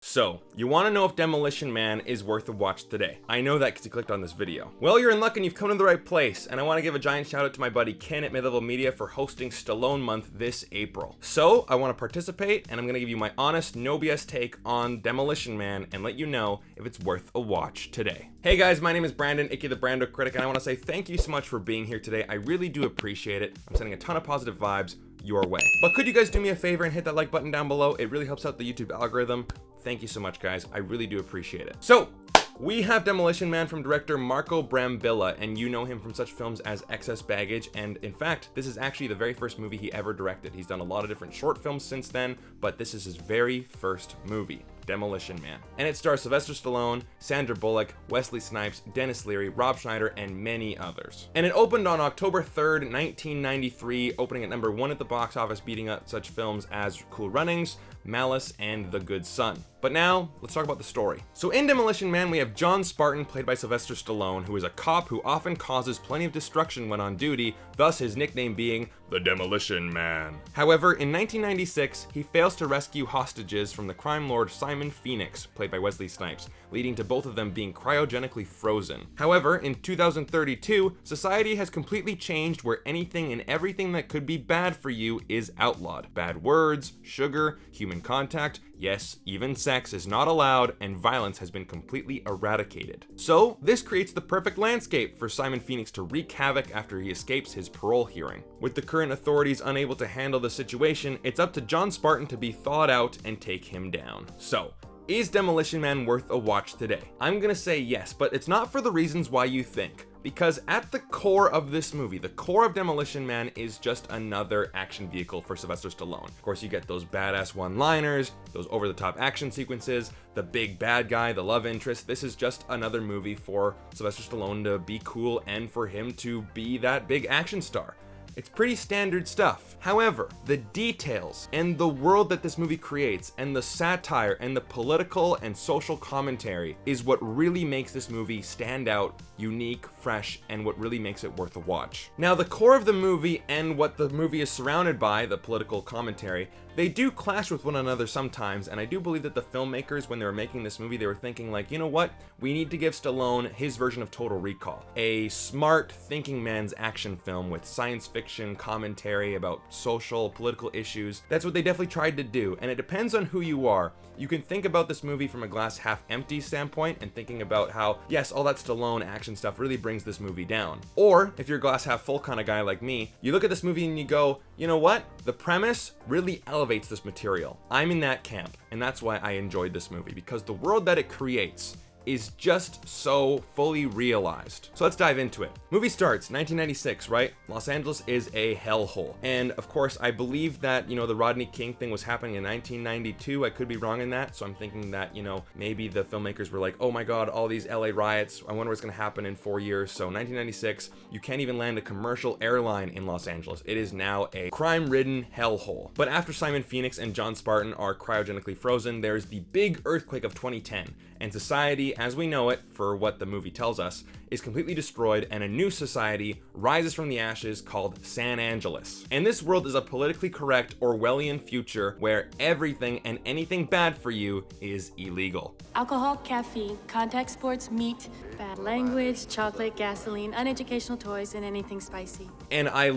So, you want to know if Demolition Man is worth a watch today. I know that because you clicked on this video. Well, you're in luck and you've come to the right place, and I want to give a giant shout out to my buddy Ken at Mid-Level Media for hosting Stallone Month this April. So, I want to participate, and I'm going to give you my honest, no BS take on Demolition Man and let you know if it's worth a watch today. Hey guys, my name is Brandon, aka the BrandoCritic, and I want to say thank you so much for being here today. I really do appreciate it. I'm sending a ton of positive vibes your way. But could you guys do me a favor and hit that like button down below? It really helps out the YouTube algorithm. Thank you so much, guys. I really do appreciate it. So, we have Demolition Man from director Marco Brambilla, and you know him from such films as Excess Baggage, and in fact, this is actually the very first movie he ever directed. He's done a lot of different short films since then, but this is his very first movie, Demolition Man. And it stars Sylvester Stallone, Sandra Bullock, Wesley Snipes, Dennis Leary, Rob Schneider, and many others. And it opened on October 3rd, 1993, opening at number 1 at the box office, beating out such films as Cool Runnings, Malice, and The Good Son. But now, let's talk about the story. So in Demolition Man, we have John Spartan, played by Sylvester Stallone, who is a cop who often causes plenty of destruction when on duty, thus his nickname being the Demolition Man. However, in 1996, he fails to rescue hostages from the crime lord Simon Phoenix, played by Wesley Snipes, leading to both of them being cryogenically frozen. However, in 2032, society has completely changed where anything and everything that could be bad for you is outlawed. Bad words, sugar, human contact, yes, even sex is not allowed, and violence has been completely eradicated. So, this creates the perfect landscape for Simon Phoenix to wreak havoc after he escapes his parole hearing. With the current authorities unable to handle the situation, it's up to John Spartan to be thawed out and take him down. So, is Demolition Man worth a watch today? I'm gonna say yes, but it's not for the reasons why you think. Because at the core of this movie, the core of Demolition Man is just another action vehicle for Sylvester Stallone. Of course, you get those badass one-liners, those over-the-top action sequences, the big bad guy, the love interest. This is just another movie for Sylvester Stallone to be cool and for him to be that big action star. It's pretty standard stuff. However, the details and the world that this movie creates and the satire and the political and social commentary is what really makes this movie stand out, unique, fresh, and what really makes it worth a watch. Now, the core of the movie and what the movie is surrounded by, the political commentary, they do clash with one another sometimes, and I do believe that the filmmakers, when they were making this movie, they were thinking like, you know what? We need to give Stallone his version of Total Recall. A smart thinking man's action film with science fiction commentary about social, political issues. That's what they definitely tried to do, and it depends on who you are. You can think about this movie from a glass half empty standpoint and thinking about how, yes, all that Stallone action stuff really brings this movie down. Or, if you're a glass half full kind of guy like me, you look at this movie and you go, you know what? The premise really elevates this material. I'm in that camp, and that's why I enjoyed this movie, because the world that it creates is just so fully realized. So let's dive into it. Movie starts 1996, right? Los Angeles is a hellhole. And of course, I believe that, the Rodney King thing was happening in 1992. I could be wrong in that. So I'm thinking that, maybe the filmmakers were like, oh my God, all these LA riots. I wonder what's gonna happen in 4 years. So 1996, you can't even land a commercial airline in Los Angeles. It is now a crime-ridden hellhole. But after Simon Phoenix and John Spartan are cryogenically frozen, there's the big earthquake of 2010. And society, as we know it, for what the movie tells us, is completely destroyed, and a new society rises from the ashes called San Angeles. And this world is a politically correct Orwellian future where everything and anything bad for you is illegal. Alcohol, caffeine, contact sports, meat, bad language, chocolate, gasoline, uneducational toys, and anything spicy. And I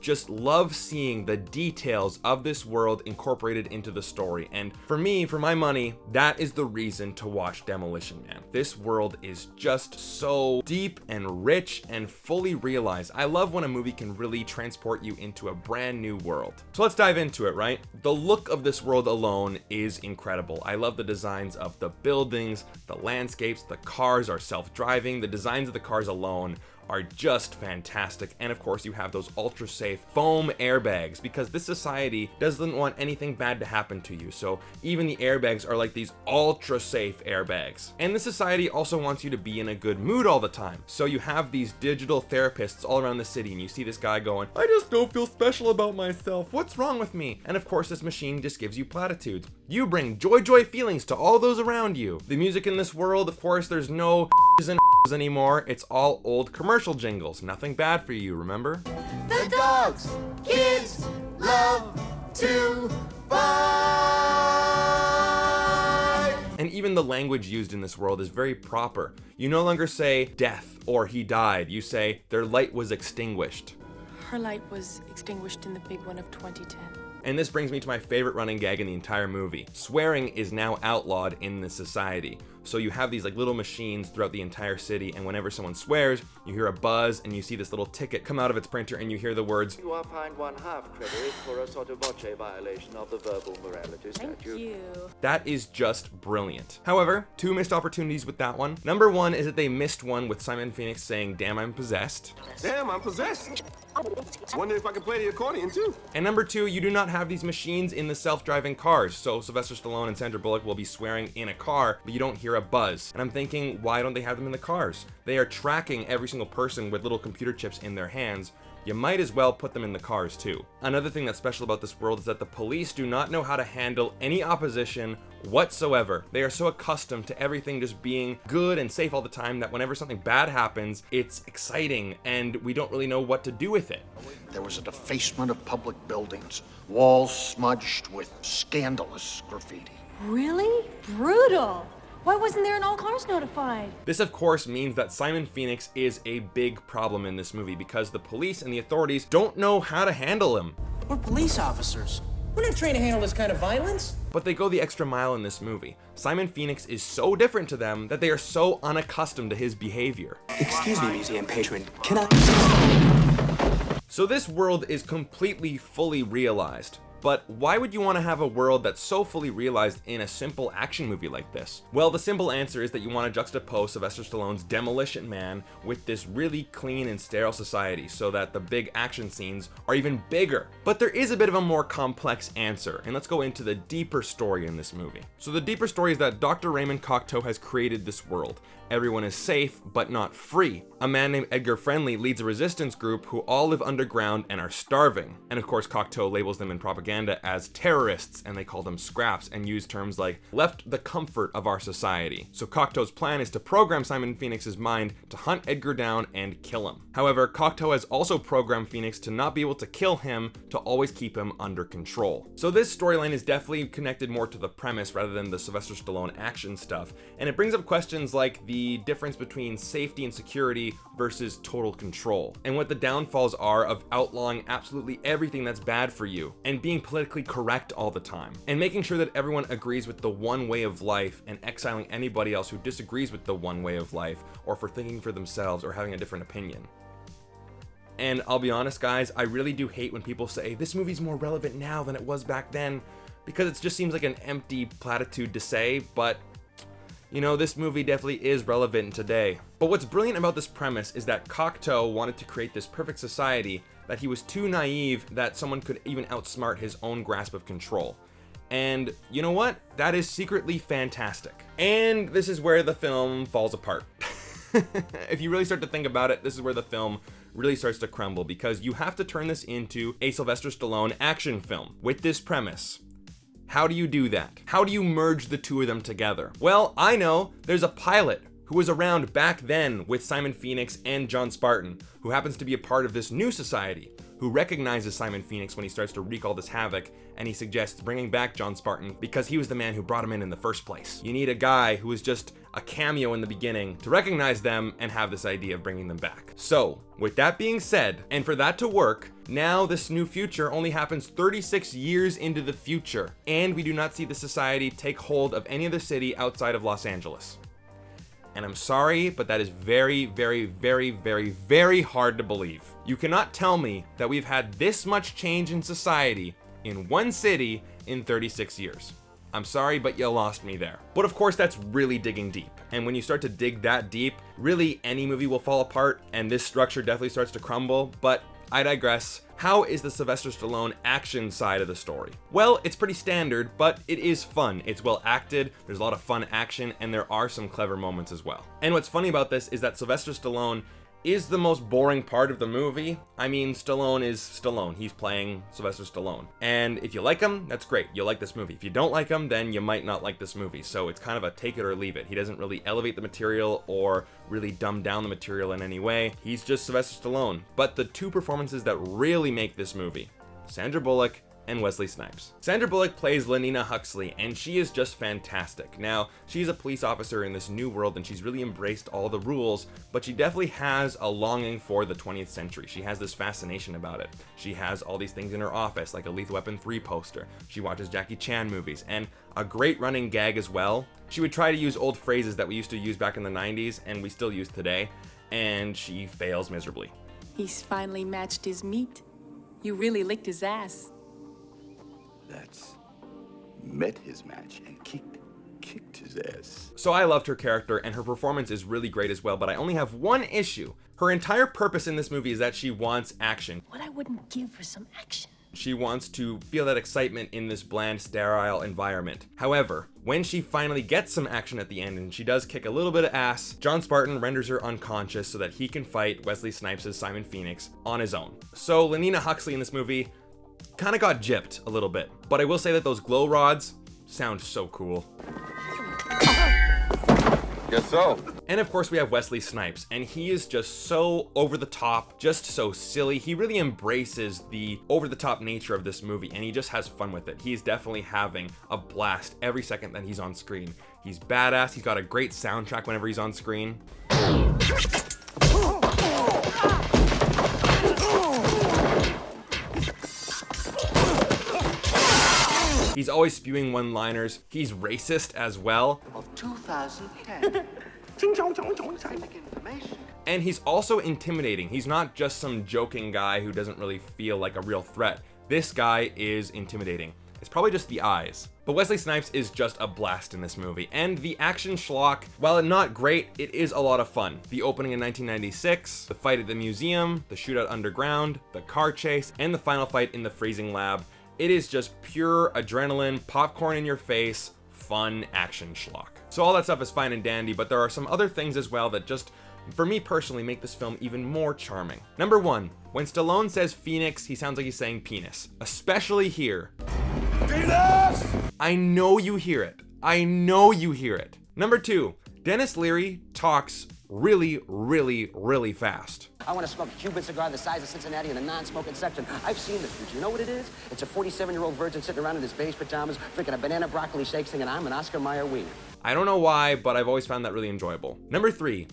just love seeing the details of this world incorporated into the story. And for me, for my money, that is the reason to watch Demolition Man. This world is just so deep and rich and fully realized. I love when a movie can really transport you into a brand new world. So let's dive into it, right? The look of this world alone is incredible. I love the designs of the buildings, the landscapes, the cars are self-driving, the designs of the cars alone are just fantastic. And of course, you have those ultra safe foam airbags because this society doesn't want anything bad to happen to you. So even the airbags are like these ultra safe airbags. And the society also wants you to be in a good mood all the time. So you have these digital therapists all around the city, and you see this guy going, I just don't feel special about myself. What's wrong with me? And of course, this machine just gives you platitudes. You bring joy feelings to all those around you. The music in this world, of course, there's no and anymore. It's all old commercial jingles. Nothing bad for you, remember? The dogs kids love to buy. And even the language used in this world is very proper. You no longer say death or he died, you say their light was extinguished. Her light was extinguished in the big one of 2010. And this brings me to my favorite running gag in the entire movie. Swearing is now outlawed in this society. So you have these like little machines throughout the entire city, and whenever someone swears, you hear a buzz and you see this little ticket come out of its printer and you hear the words, You are fined 1/2 credit for a sotto voce violation of the verbal morality statute. Thank you. that is just brilliant. However, 2 missed opportunities with that one. Number 1 is that they missed one with Simon Phoenix saying, damn, I'm possessed. Damn, I'm possessed. Wonder if I can play the accordion too. And number 2, you do not have these machines in the self-driving cars. So Sylvester Stallone and Sandra Bullock will be swearing in a car, but you don't hear a buzz. And I'm thinking, why don't they have them in the cars? They are tracking every single person with little computer chips in their hands. You might as well put them in the cars too. Another thing that's special about this world is that the police do not know how to handle any opposition whatsoever. They are so accustomed to everything just being good and safe all the time that whenever something bad happens, it's exciting and we don't really know what to do with it. There was a defacement of public buildings, walls smudged with scandalous graffiti. Really? Brutal. Why wasn't there an all cars notified? This of course means that Simon Phoenix is a big problem in this movie because the police and the authorities don't know how to handle him. We're police officers. We're not trained to handle this kind of violence. But they go the extra mile in this movie. Simon Phoenix is so different to them that they are so unaccustomed to his behavior. Excuse me, museum patron. Can I? So this world is completely fully realized. But why would you want to have a world that's so fully realized in a simple action movie like this? Well, the simple answer is that you want to juxtapose Sylvester Stallone's Demolition Man with this really clean and sterile society so that the big action scenes are even bigger. But there is a bit of a more complex answer, and let's go into the deeper story in this movie. So the deeper story is that Dr. Raymond Cocteau has created this world. Everyone is safe, but not free. A man named Edgar Friendly leads a resistance group who all live underground and are starving. And of course, Cocteau labels them in propaganda as terrorists, and they call them scraps and use terms like left the comfort of our society. So Cocteau's plan is to program Simon Phoenix's mind to hunt Edgar down and kill him. However, Cocteau has also programmed Phoenix to not be able to kill him, to always keep him under control. So this storyline is definitely connected more to the premise rather than the Sylvester Stallone action stuff, and it brings up questions like the difference between safety and security versus total control, and what the downfalls are of outlawing absolutely everything that's bad for you, and being politically correct all the time, and making sure that everyone agrees with the one way of life and exiling anybody else who disagrees with the one way of life, or for thinking for themselves or having a different opinion. And I'll be honest guys, I really do hate when people say this movie's more relevant now than it was back then, because it just seems like an empty platitude to say, but you know, this movie definitely is relevant today. But what's brilliant about this premise is that Cocteau wanted to create this perfect society, that he was too naive that someone could even outsmart his own grasp of control. And you know what? That is secretly fantastic. And this is where the film falls apart. If you really start to think about it, this is where the film really starts to crumble, because you have to turn this into a Sylvester Stallone action film with this premise. How do you do that? How do you merge the two of them together? Well, I know there's a pilot who was around back then with Simon Phoenix and John Spartan, who happens to be a part of this new society, who recognizes Simon Phoenix when he starts to wreak all this havoc, and he suggests bringing back John Spartan because he was the man who brought him in the first place. You need a guy who was just a cameo in the beginning to recognize them and have this idea of bringing them back. So, with that being said, and for that to work, now this new future only happens 36 years into the future, and we do not see the society take hold of any other city outside of Los Angeles. And I'm sorry, but that is very, very, very, very, very hard to believe. You cannot tell me that we've had this much change in society in one city in 36 years. I'm sorry, but you lost me there. But of course, that's really digging deep. And when you start to dig that deep, really any movie will fall apart, and this structure definitely starts to crumble. But I digress. How is the Sylvester Stallone action side of the story? Well, it's pretty standard, but it is fun. It's well acted, there's a lot of fun action, and there are some clever moments as well. And what's funny about this is that Sylvester Stallone is the most boring part of the movie. I mean, Stallone is Stallone. He's playing Sylvester Stallone. And if you like him, that's great. You'll like this movie. If you don't like him, then you might not like this movie. So it's kind of a take it or leave it. He doesn't really elevate the material or really dumb down the material in any way. He's just Sylvester Stallone. But the two performances that really make this movie, Sandra Bullock and Wesley Snipes. Sandra Bullock plays Lenina Huxley, and she is just fantastic. Now, she's a police officer in this new world, and she's really embraced all the rules, but she definitely has a longing for the 20th century. She has this fascination about it. She has all these things in her office, like a Lethal Weapon 3 poster. She watches Jackie Chan movies, and a great running gag as well. She would try to use old phrases that we used to use back in the 90s, and we still use today, and she fails miserably. He's finally matched his meat. You really licked his ass. That's met his match and kicked his ass. So I loved her character, and her performance is really great as well, but I only have one issue. Her entire purpose in this movie is that she wants action. What I wouldn't give for some action. She wants to feel that excitement in this bland, sterile environment. However, when she finally gets some action at the end, and she does kick a little bit of ass, John Spartan renders her unconscious so that he can fight Wesley Snipes' Simon Phoenix on his own. So Lenina Huxley in this movie kind of got gypped a little bit, but I will say that those glow rods sound so cool. Guess so. And of course we have Wesley Snipes, and he is just so over the top, just so silly. He really embraces the over the top nature of this movie, and he just has fun with it. He's definitely having a blast every second that he's on screen. He's badass, he's got a great soundtrack whenever he's on screen. He's always spewing one-liners. He's racist as well. Of 2010. And he's also intimidating. He's not just some joking guy who doesn't really feel like a real threat. This guy is intimidating. It's probably just the eyes. But Wesley Snipes is just a blast in this movie. And the action schlock, while not great, it is a lot of fun. The opening in 1996, the fight at the museum, the shootout underground, the car chase, and the final fight in the freezing lab. It is just pure adrenaline, popcorn in your face, fun action schlock. So all that stuff is fine and dandy, but there are some other things as well that just, for me personally, make this film even more charming. Number one, when Stallone says Phoenix, he sounds like he's saying penis, especially here. Penis! I know you hear it. I know you hear it. Number two, Dennis Leary talks really, really, really fast. I want to smoke a Cuban cigar the size of Cincinnati in a non-smoking section. I've seen the future. You know what it is? It's a 47-year-old virgin sitting around in his beige pajamas, drinking a banana broccoli shake, singing I'm an Oscar Mayer wiener. I don't know why, but I've always found that really enjoyable. Number three,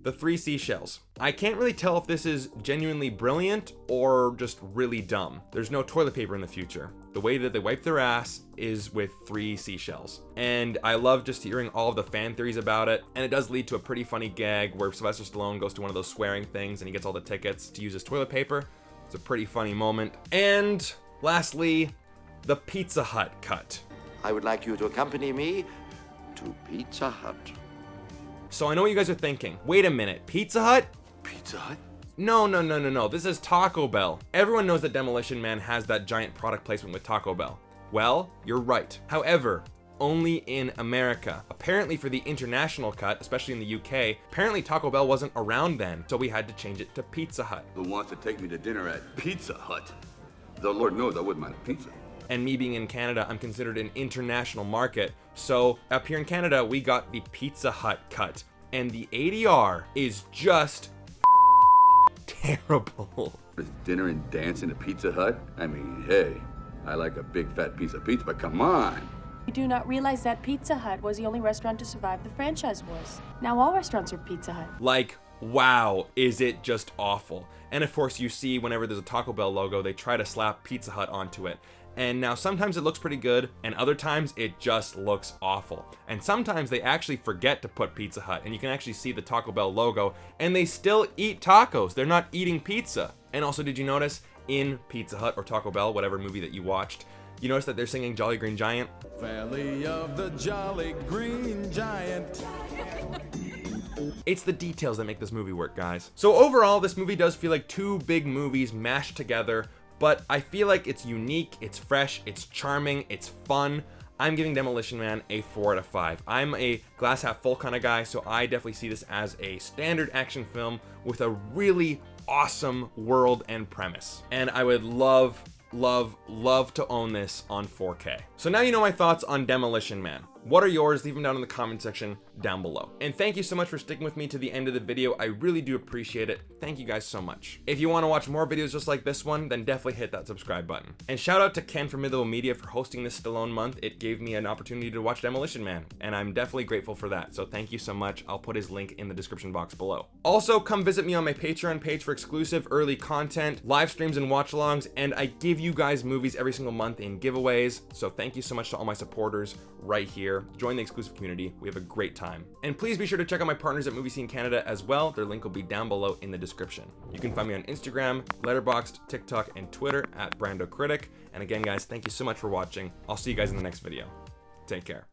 the 3 seashells. I can't really tell if this is genuinely brilliant or just really dumb. There's no toilet paper in the future. The way that they wipe their ass is with 3 seashells. And I love just hearing all of the fan theories about it. And it does lead to a pretty funny gag where Sylvester Stallone goes to one of those swearing things and he gets all the tickets to use his toilet paper. It's a pretty funny moment. And lastly, the Pizza Hut cut. I would like you to accompany me to Pizza Hut. So I know what you guys are thinking. Wait a minute, Pizza Hut? Pizza Hut? No. This is Taco Bell. Everyone knows that Demolition Man has that giant product placement with Taco Bell. Well, you're right. However, only in America. Apparently for the international cut, especially in the UK, apparently Taco Bell wasn't around then, so we had to change it to Pizza Hut. Who wants to take me to dinner at Pizza Hut? The Lord knows I wouldn't mind a pizza. And me being in Canada, I'm considered an international market. So up here in Canada, we got the Pizza Hut cut. And the ADR is just terrible. Is dinner and dancing at Pizza Hut? I mean, hey, I like a big fat piece of pizza, but come on. You do not realize that Pizza Hut was the only restaurant to survive the franchise wars. Now all restaurants are Pizza Hut. Like, wow, is it just awful. And of course you see whenever there's a Taco Bell logo, they try to slap Pizza Hut onto it. And now sometimes it looks pretty good, and other times it just looks awful. And sometimes they actually forget to put Pizza Hut, and you can actually see the Taco Bell logo, and they still eat tacos. They're not eating pizza. And also, did you notice in Pizza Hut or Taco Bell, whatever movie that you watched, you notice that they're singing Jolly Green Giant? Valley of the Jolly Green Giant. It's the details that make this movie work, guys. So overall, this movie does feel like 2 big movies mashed together, but I feel like it's unique, it's fresh, it's charming, it's fun. I'm giving Demolition Man a 4 out of 5. I'm a glass half full kind of guy, so I definitely see this as a standard action film with a really awesome world and premise. And I would love to own this on 4K. So now you know my thoughts on Demolition Man. What are yours? Leave them down in the comment section down below. And thank you so much for sticking with me to the end of the video. I really do appreciate it. Thank you guys so much. If you want to watch more videos just like this one, then definitely hit that subscribe button. And shout out to Ken from Mid-Level Media for hosting this Stallone month. It gave me an opportunity to watch Demolition Man, and I'm definitely grateful for that. So thank you so much. I'll put his link in the description box below. Also, come visit me on my Patreon page for exclusive early content, live streams and watch-alongs, and I give you guys movies every single month in giveaways. So thank you so much to all my supporters right here. Join the exclusive community. We have a great time. And please be sure to check out my partners at Movie Scene Canada as well. Their link will be down below in the description. You can find me on Instagram, Letterboxd, TikTok, and Twitter at BrandoCritic. And again, guys, thank you so much for watching. I'll see you guys in the next video. Take care.